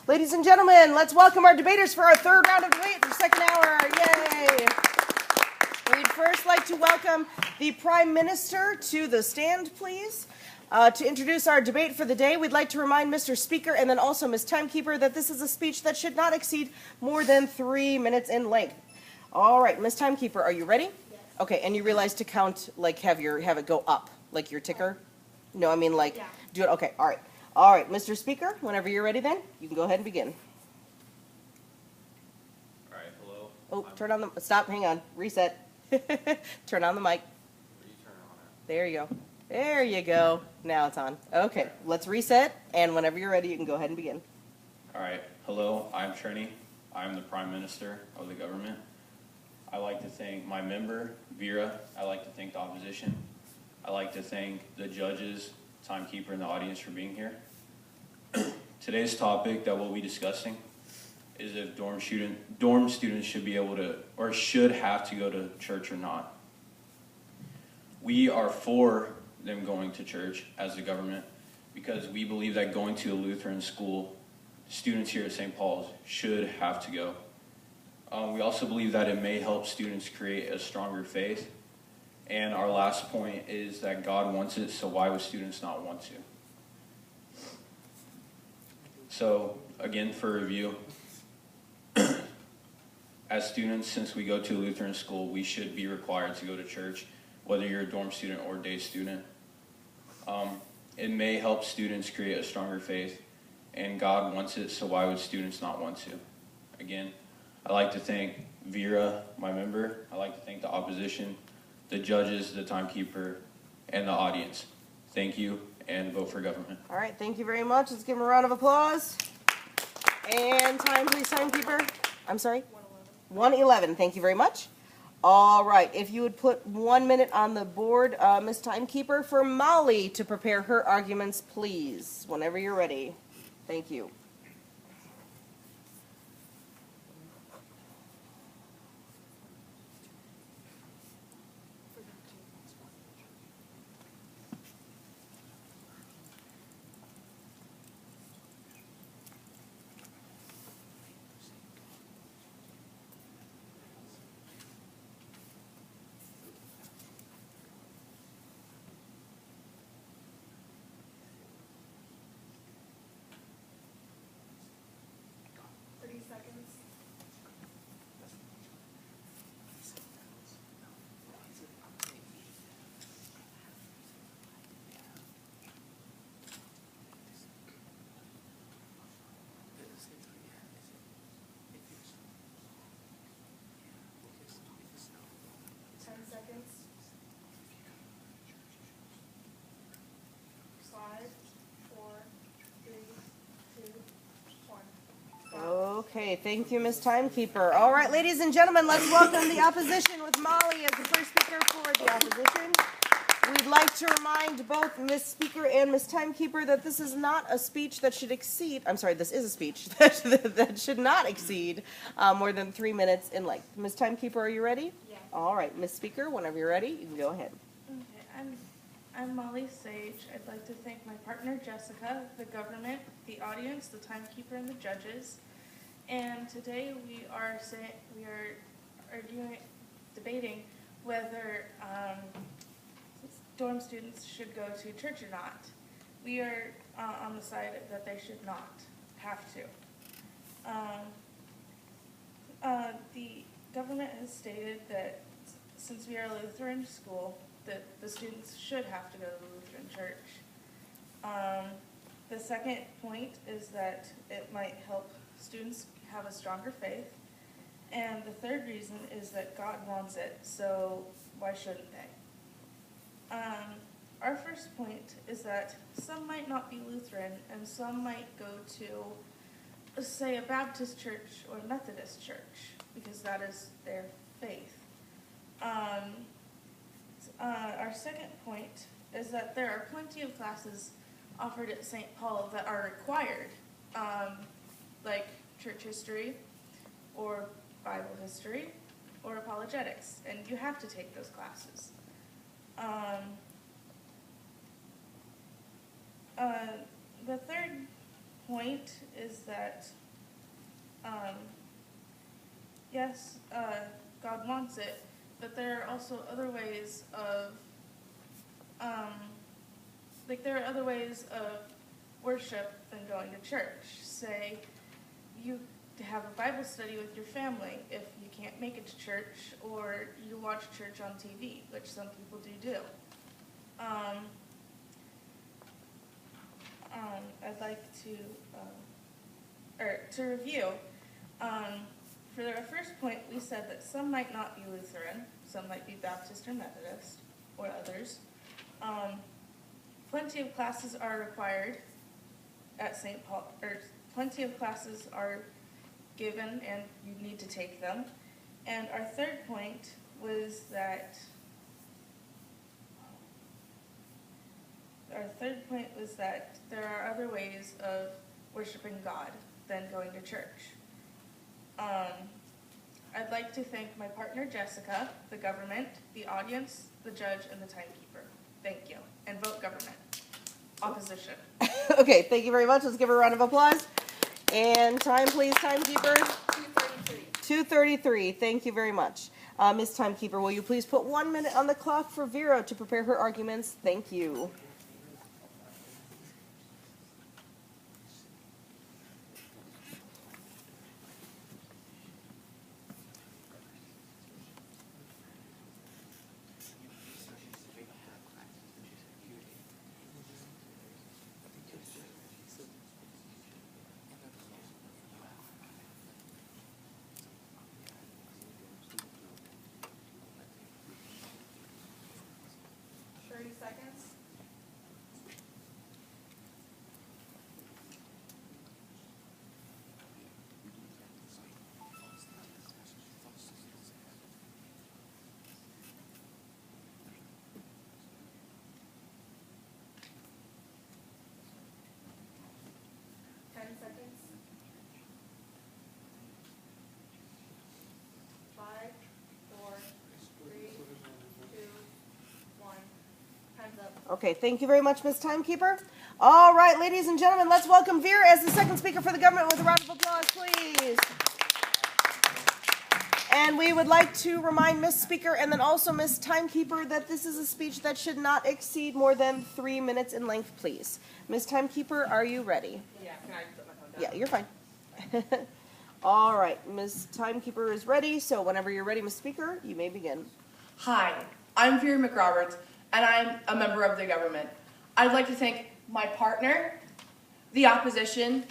Ladies and gentlemen, let's welcome our debaters for our third round of debate, the second hour. Yay! We'd first like to welcome the Prime Minister to the stand, please. To introduce our debate for the day, we'd like to remind Mr. Speaker and then also Ms. Timekeeper that this is a speech that should not exceed more than 3 minutes in length. All right, Ms. Timekeeper, are you ready? Yes. Okay, and you realize to count, like have it go up, like your ticker? No, I mean like, do it, okay, all right. All right, Mr. Speaker, whenever you're ready then, you can go ahead and begin. All right, hello. Oh, turn on the, stop, hang on, reset. Turn on the mic. Where do you turn it on at? There you go. There you go. Now it's on. Okay, let's reset, and whenever you're ready, you can go ahead and begin. All right, hello, I'm Trenny. I'm the Prime Minister of the government. I'd like to thank my member, Vera. I'd like to thank the opposition. I'd like to thank the judges, timekeeper, and the audience for being here. Today's topic that we'll be discussing is if dorm students should be able to, or should have to go to church or not. We are for them going to church as the government because we believe that going to a Lutheran school, students here at St. Paul's should have to go. We also believe that it may help students create a stronger faith. And our last point is that God wants it, so why would students not want to? So, again, for review, as students, since we go to a Lutheran school, we should be required to go to church, whether you're a dorm student or a day student. It may help students create a stronger faith, and God wants it, so why would students not want to? Again, I'd like to thank Vera, my member. I'd like to thank the opposition, the judges, the timekeeper, and the audience. Thank you, and vote for government. All right, thank you very much. Let's give him a round of applause. And time, please, timekeeper. I'm sorry? 1:11. Thank you very much. All right, if you would put 1 minute on the board, Ms. Timekeeper, for Mollie to prepare her arguments, please, whenever you're ready. Thank you. Okay, thank you, Ms. Timekeeper. All right, ladies and gentlemen, let's welcome the opposition with Mollie as the first speaker for the opposition. We'd like to remind both Ms. Speaker and Ms. Timekeeper that this is not a speech that should exceed, I'm sorry, this is a speech that should not exceed more than 3 minutes in length. Ms. Timekeeper, are you ready? Yeah. All right, Ms. Speaker, whenever you're ready, you can go ahead. Okay, I'm Mollie Sage. I'd like to thank my partner Jessica, the government, the audience, the timekeeper, and the judges. And today we are debating whether dorm students should go to church or not. We are on the side that they should not have to. The government has stated that since we are a Lutheran school, that the students should have to go to the Lutheran church. The second point is that it might help students have a stronger faith. And the third reason is that God wants it, so why shouldn't they? Our first point is that some might not be Lutheran and some might go to, say, a Baptist church or Methodist church because that is their faith. Our second point is that there are plenty of classes offered at St. Paul that are required, like church history or Bible history or apologetics, and you have to take those classes. The third point is that, yes, God wants it, but there are also other ways of, there are other ways of worship than going to church. Say, you have a Bible study with your family if you can't make it to church, or you watch church on TV, which some people do. I'd like to review. For our first point, we said that some might not be Lutheran, some might be Baptist or Methodist, or others. Plenty of classes are required at St. Paul, or plenty of classes are given and you need to take them. And our third point was that there are other ways of worshiping God than going to church. I'd like to thank my partner Jessica, the government, the audience, the judge, and the timekeeper. Thank you. And vote government. Opposition. Okay, thank you very much. Let's give her a round of applause. And time, please, timekeeper. 2:33. Thank you very much. Ms. Timekeeper, will you please put 1 minute on the clock for Vera to prepare her arguments? Thank you. Okay, thank you very much, Ms. Timekeeper. All right, ladies and gentlemen, let's welcome Vera as the second speaker for the government with a round of applause, please. And we would like to remind Ms. Speaker and then also Ms. Timekeeper that this is a speech that should not exceed more than 3 minutes in length, please. Ms. Timekeeper, are you ready? Yeah, can I put my phone down? Yeah, you're fine. All right, Ms. Timekeeper is ready, so whenever you're ready, Ms. Speaker, you may begin. Hi, I'm Vera McRoberts, and I'm a member of the government. I'd like to thank my partner, the opposition,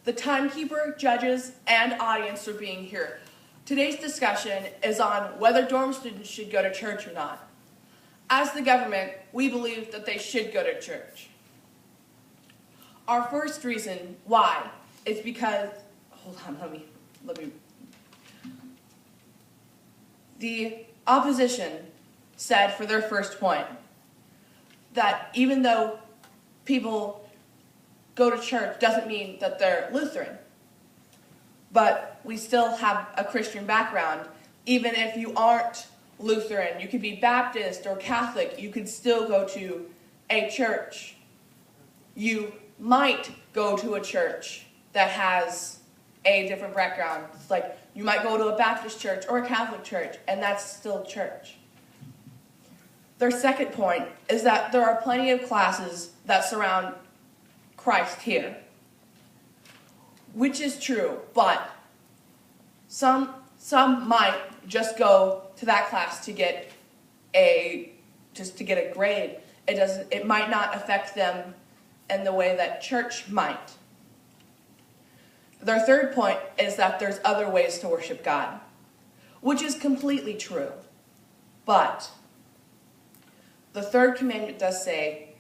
the timekeeper, judges, and audience for being here. Today's discussion is on whether dorm students should go to church or not. As the government, we believe that they should go to church. Our first reason why is because, hold on, let me. The opposition said for their first point that even though people go to church doesn't mean that they're Lutheran. But we still have a Christian background. Even if you aren't Lutheran, you could be Baptist or Catholic, you could still go to a church. You might go to a church that has a different background. It's like you might go to a Baptist church or a Catholic church, and that's still church. Their second point is that there are plenty of classes that surround Christ here, which is true, but some might just go to that class to get a grade. It might not affect them in the way that church might. Their third point is that there's other ways to worship God, which is completely true. But the third commandment does say,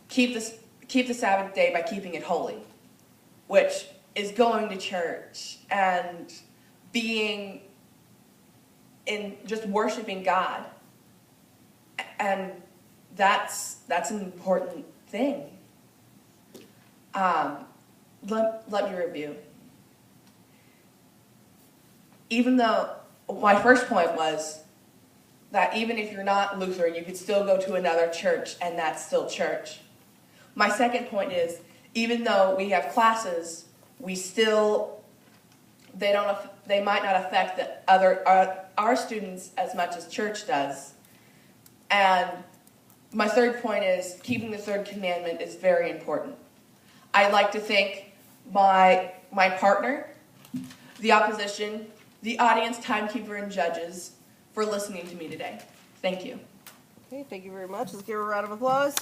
keep the Sabbath day by keeping it holy, which is going to church and being in just worshiping God. And that's an important thing. Let me review. Even though my first point was that even if you're not Lutheran, you could still go to another church and that's still church. My second point is, even though we have classes, they might not affect our students as much as church does. And my third point is keeping the third commandment is very important. I'd like to thank my partner, the opposition, the audience, timekeeper, and judges for listening to me today. Thank you. Okay, thank you very much. Let's give her a round of applause.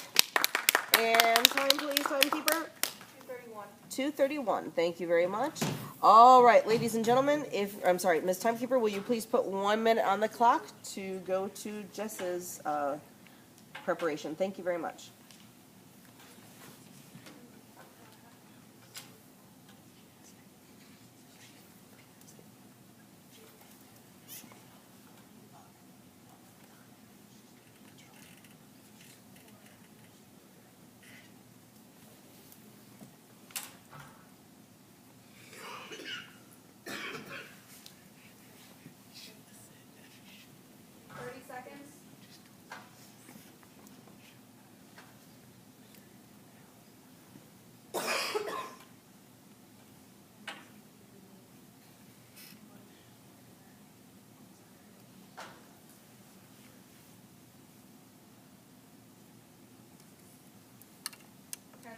And time, please, timekeeper. 2:31. Thank you very much. All right, ladies and gentlemen, Ms. Timekeeper, will you please put 1 minute on the clock to go to Jess's preparation? Thank you very much.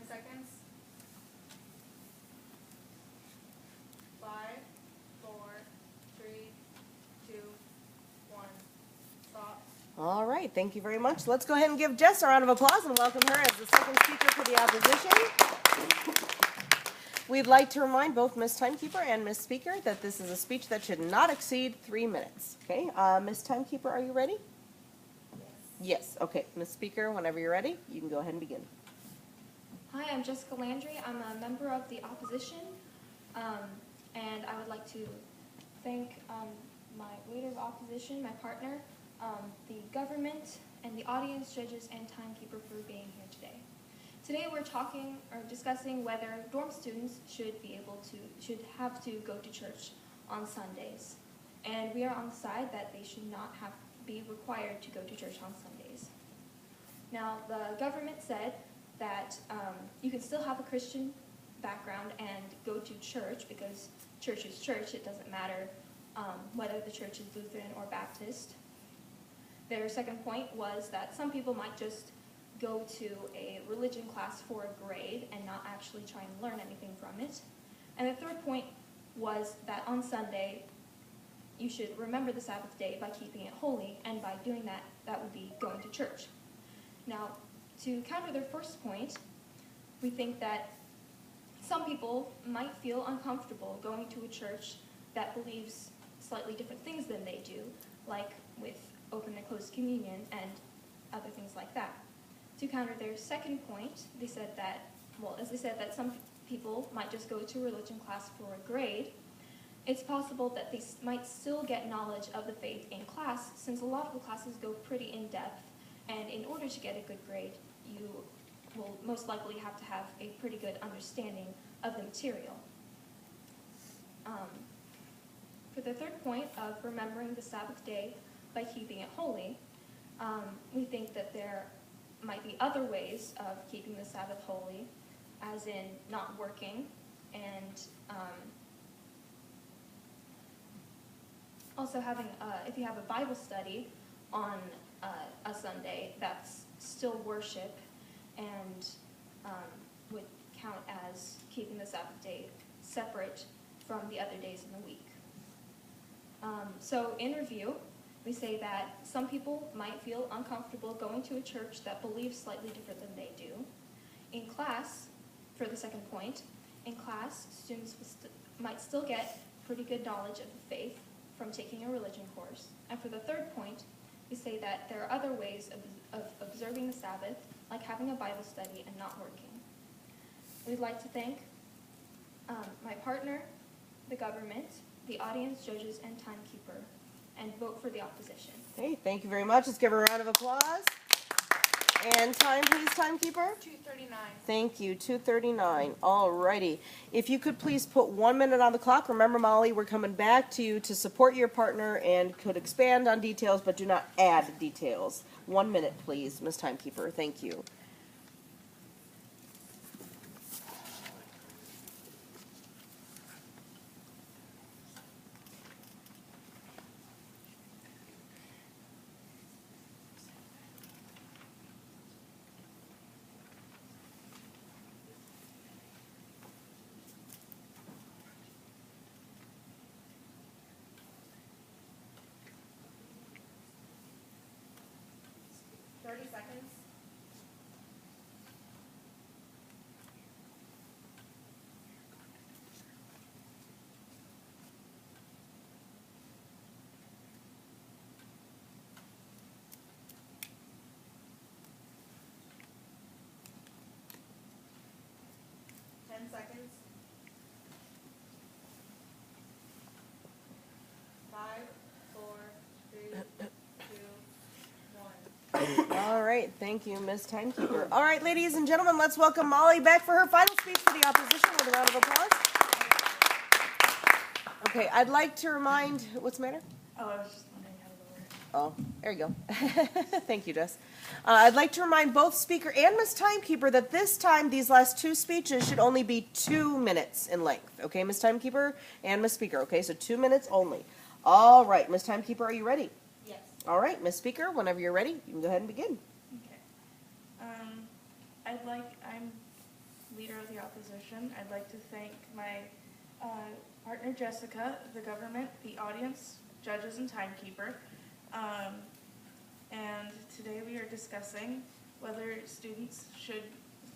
Seconds. 5, 4, 3, 2, 1. Stop. All right, thank you very much. Let's go ahead and give Jess a round of applause and welcome her as the second speaker for the opposition. We'd like to remind both Ms. Timekeeper and Ms. Speaker that this is a speech that should not exceed 3 minutes. Okay, Ms. Timekeeper, are you ready? Yes. Okay, Ms. Speaker, whenever you're ready, you can go ahead and begin. Hi, I'm Jessica Landry. I'm a member of the opposition, and I would like to thank my leader of opposition, my partner, the government, and the audience, judges, and timekeeper for being here today. Today we're discussing whether dorm students should have to go to church on Sundays, and we are on the side that they should not be required to go to church on Sundays. Now, the government said that you can still have a Christian background and go to church because church is church. It doesn't matter whether the church is Lutheran or Baptist. Their second point was that some people might just go to a religion class for a grade and not actually try and learn anything from it. And the third point was that on Sunday, you should remember the Sabbath day by keeping it holy, and by doing that, that would be going to church. Now, to counter their first point, we think that some people might feel uncomfortable going to a church that believes slightly different things than they do, like with open and closed communion and other things like that. To counter their second point, they said that, that some people might just go to a religion class for a grade. It's possible that they might still get knowledge of the faith in class, since a lot of the classes go pretty in-depth, and in order to get a good grade, you will most likely have to have a pretty good understanding of the material. For the third point of remembering the Sabbath day by keeping it holy, we think that there might be other ways of keeping the Sabbath holy, as in not working, and also having, if you have a Bible study on a Sunday, that's still worship and would count as keeping the Sabbath day separate from the other days in the week. So in review, we say that some people might feel uncomfortable going to a church that believes slightly different than they do. In class, for the second point, in class, students might still get pretty good knowledge of the faith from taking a religion course. And for the third point, we say that there are other ways of observing the Sabbath, like having a Bible study and not working. We'd like to thank my partner, the government, the audience, judges, and timekeeper, and vote for the opposition. Okay, thank you very much. Let's give her a round of applause. And time, please, timekeeper. 2:39. Thank you, 2:39. All righty. If you could please put 1 minute on the clock. Remember, Molly, we're coming back to you to support your partner and could expand on details, but do not add details. 1 minute, please, Ms. Timekeeper. Thank you. 30 seconds. Seconds. 5, 4, 3, 2, 1. All right, thank you, Ms. Timekeeper. All right, ladies and gentlemen, let's welcome Mollie back for her final speech for the opposition with a round of applause. Okay, I'd like to remind, what's the matter? Oh, I was just wondering how to lower it. Oh, there you go. Thank you, Jess. I'd like to remind both speaker and Ms. Timekeeper that this time these last two speeches should only be 2 minutes in length. Okay, Ms. Timekeeper and Ms. Speaker. Okay, so 2 minutes only. All right, Ms. Timekeeper, are you ready? Yes. All right, Ms. Speaker, whenever you're ready, you can go ahead and begin. Okay. I'm leader of the opposition. I'd like to thank my partner Jessica, the government, the audience, judges, and timekeeper. And today we are discussing whether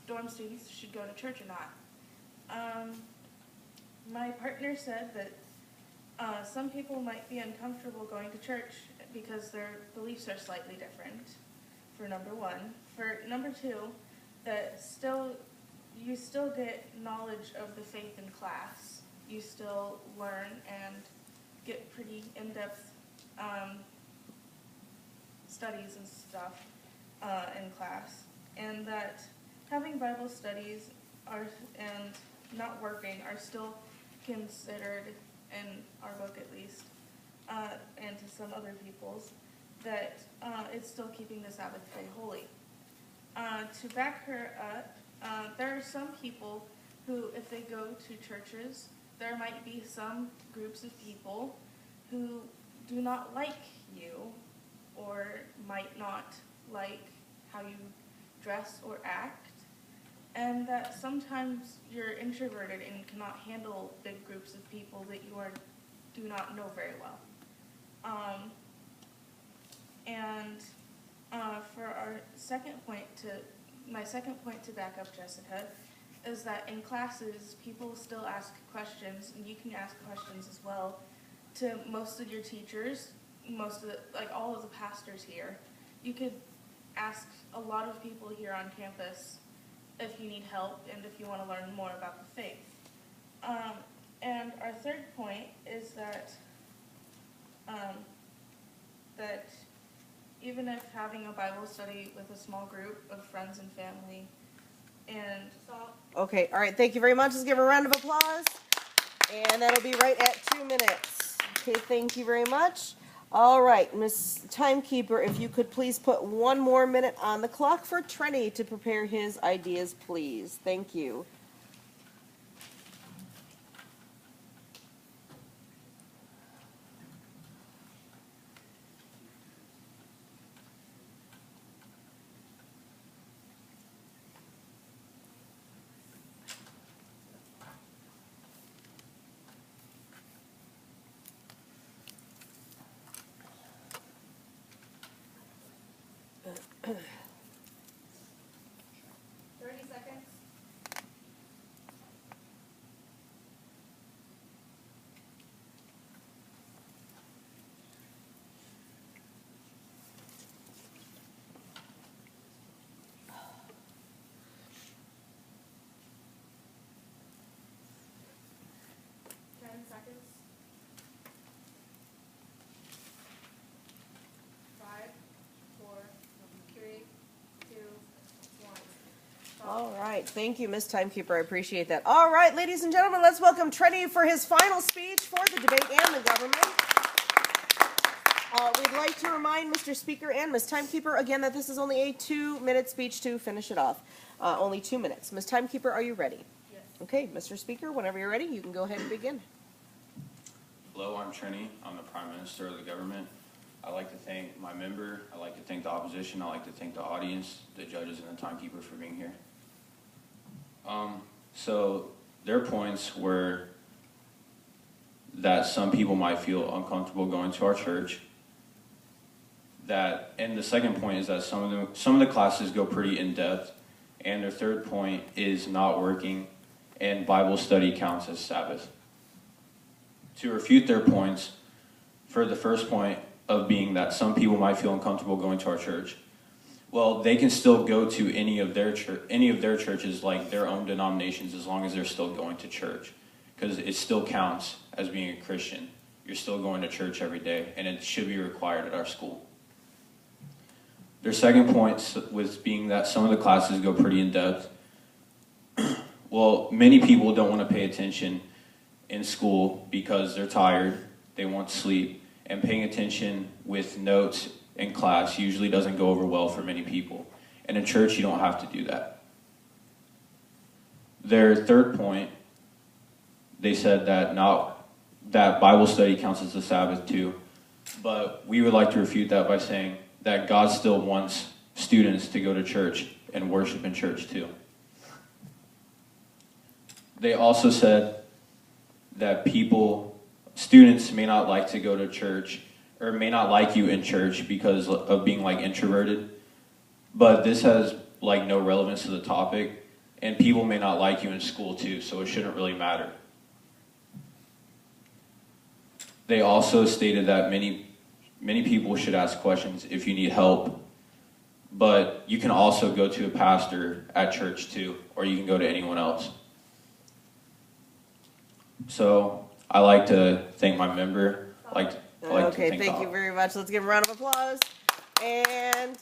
dorm students should go to church or not. My partner said that some people might be uncomfortable going to church because their beliefs are slightly different, for number one. For number two, that you still get knowledge of the faith in class. You still learn and get pretty in-depth studies and stuff in class. And that having Bible studies and not working are still considered, in our book at least, and to some other people's, that it's still keeping the Sabbath day holy. To back her up, there are some people who, if they go to churches, there might be some groups of people who do not like you or might not like how you dress or act, and that sometimes you're introverted and cannot handle big groups of people that you do not know very well. For my second point to back up Jessica is that in classes, people still ask questions, and you can ask questions as well to most of your teachers, all of the pastors here. You could ask a lot of people here on campus if you need help and if you want to learn more about the faith. And our third point is that even if having a Bible study with a small group of friends and family and Okay, all right, thank you very much. Let's give her a round of applause. And that'll be right at 2 minutes. Okay, thank you very much. All right, Miss Timekeeper, if you could please put 1 more minute on the clock for Trenny to prepare his ideas, please. Thank you. Seconds. Seconds. 5, 4, 3, 2, 1. All right, thank you, Miss Timekeeper. I appreciate that. All right, ladies and gentlemen, let's welcome Trenny for his final speech for the debate and the government. We'd like to remind Mr. Speaker and Miss Timekeeper again that this is only a 2-minute speech to finish it off. Only 2 minutes. Miss Timekeeper, are you ready? Yes. Okay, Mr. Speaker, whenever you're ready, you can go ahead and begin. Hello, I'm Trenny. I'm the Prime Minister of the government. I'd like to thank my member. I'd like to thank the opposition. I'd like to thank the audience, the judges, and the timekeeper for being here. So their points were that some people might feel uncomfortable going to our church, that, and the second point is that some of the classes go pretty in depth, and their third point is not working, and Bible study counts as Sabbath. To refute their points, for the first point of being that some people might feel uncomfortable going to our church, well, they can still go to any of their churches, like their own denominations, as long as they're still going to church, because it still counts as being a Christian. You're still going to church every day, and it should be required at our school. Their second point was being that some of the classes go pretty in depth. Well, many people don't want to pay attention in school because they're tired, they want sleep, and paying attention with notes in class usually doesn't go over well for many people. And in church, you don't have to do that. Their third point, they said that Bible study counts as the Sabbath too, but we would like to refute that by saying that God still wants students to go to church and worship in church too. They also said that students may not like to go to church, or may not like you in church because of being like introverted, but this has like no relevance to the topic, and people may not like you in school too, so it shouldn't really matter. They also stated that many people should ask questions if you need help, but you can also go to a pastor at church too, or you can go to anyone else. So I like to thank my member. Okay, thank you very much. Let's give a round of applause. And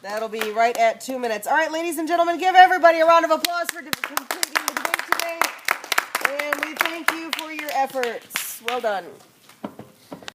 that'll be right at 2 minutes. All right, ladies and gentlemen, give everybody a round of applause for completing the debate today. And we thank you for your efforts. Well done.